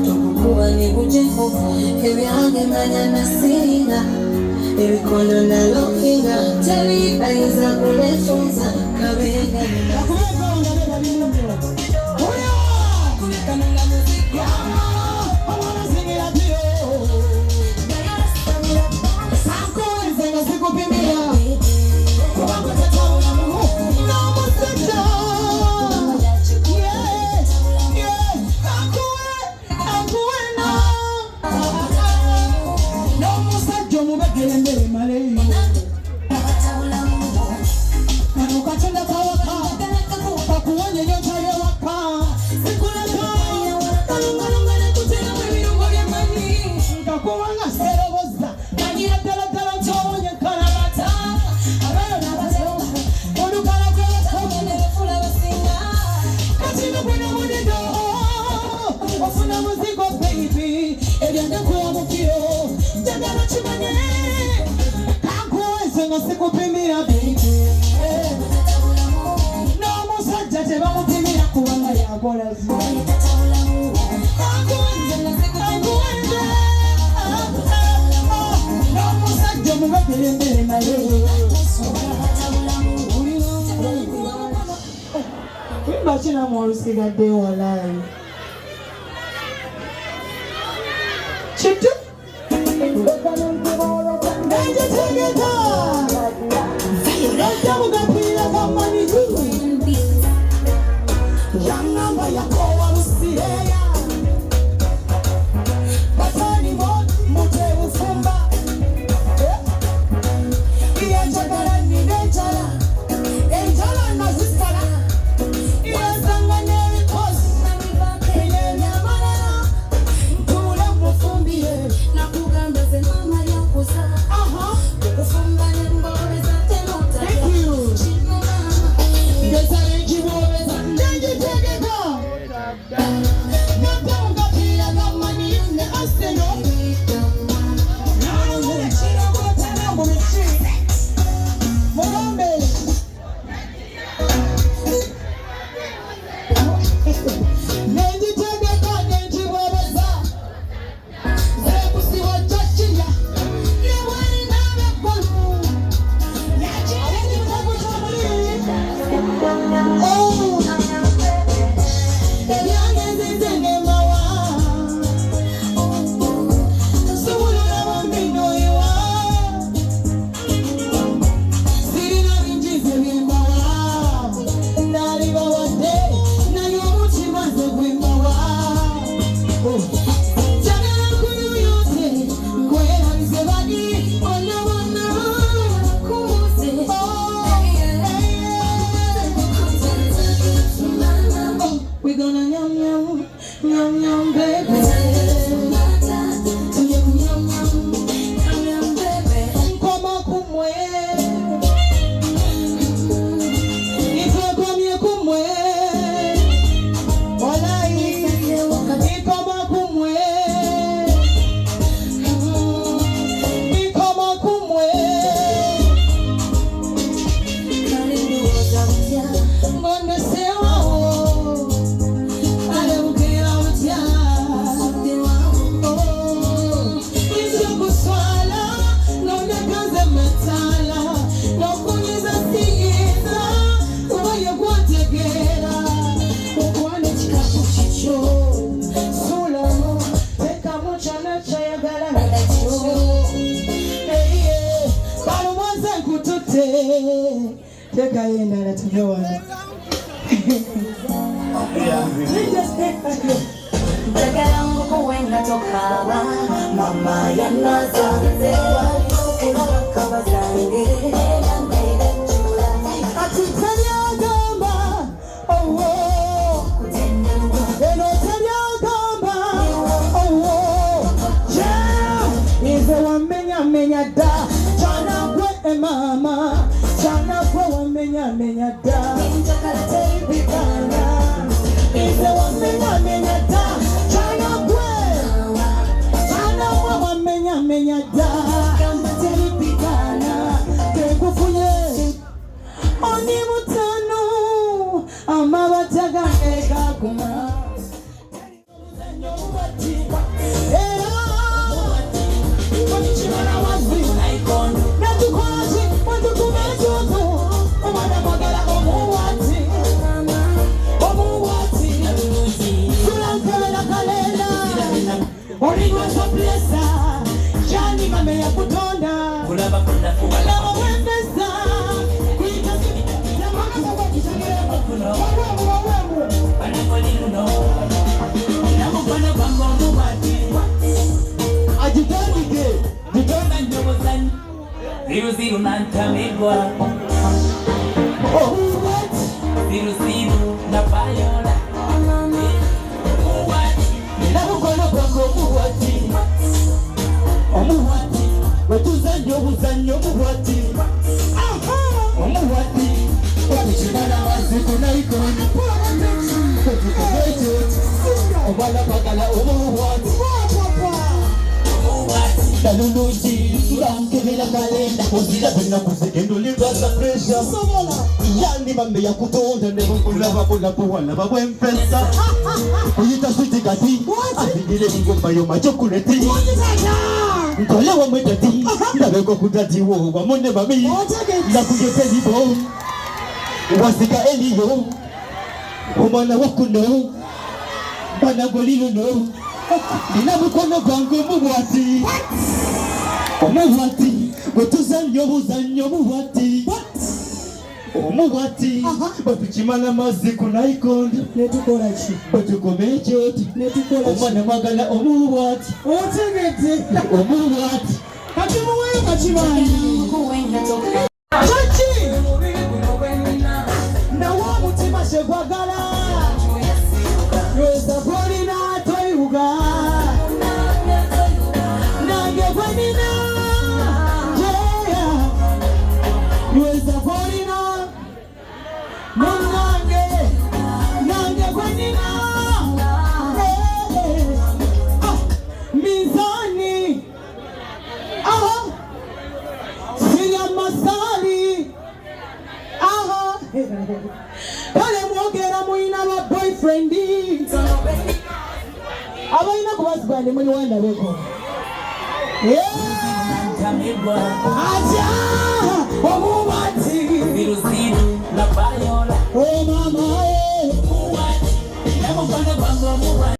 Tukukuwa ni kujifu hewi hange manyana singa hewi kondo na lokinga tali aiza kulefunza kabega sikupimira baby no musajja tebamupimira kubanga yakola zi no musajja mubagerembere naye wimba kina mwolusigadde walayi kitu Teka yenda na tumewana. Jagalangu kuwenga tokawa mama ya nazanze waliokula kabazange atitanya gamba oh eno tanya gamba oh yeah ize wamenya da chana kwe mama chana kwe wamenya da injakala bikana ize wamenya da chana kwe wamenya da kamba bikana kekufunye oni mutano amabataga ega kuma Ziru nantamigwa. Oh, what? Ziru na bayola. What? Ninabukono kwako muwati. Omuwati. Wetuzanyo buzanyo muwati. Omuwati. Wakuchimana maziku na ikoni. Wetukomejo. Obala bagala omuwati. Daluluji, kebela kalenda kozila bena kusekendo libasa pressure somola yani bambe ya kutonda ne kulava kula bwana babwempesa uyita switi kati asigile ngomba yo machokoleti ngole wa mwetati ndabe ko kudati wo wa mone babi na kujepeli bo wasika eliyo umana wakuno bana golilo no ninabukono kwangu muwati omuwati wetuzanyo buzanyo muwati omuwati batuchimana maziku naikondo netukola ki batukomejo netukola omwana mwagala omuwati otegete omuwati kati muweyo kachibani kaki nawo mutima segwagala yoza polina toyuga nange gwenina yeah yoza polina nange gwenina mizani siya masali kale mwogera muina ba boyfriend abaina kubazibande muli wanda beko aja omuwati ziru na bayo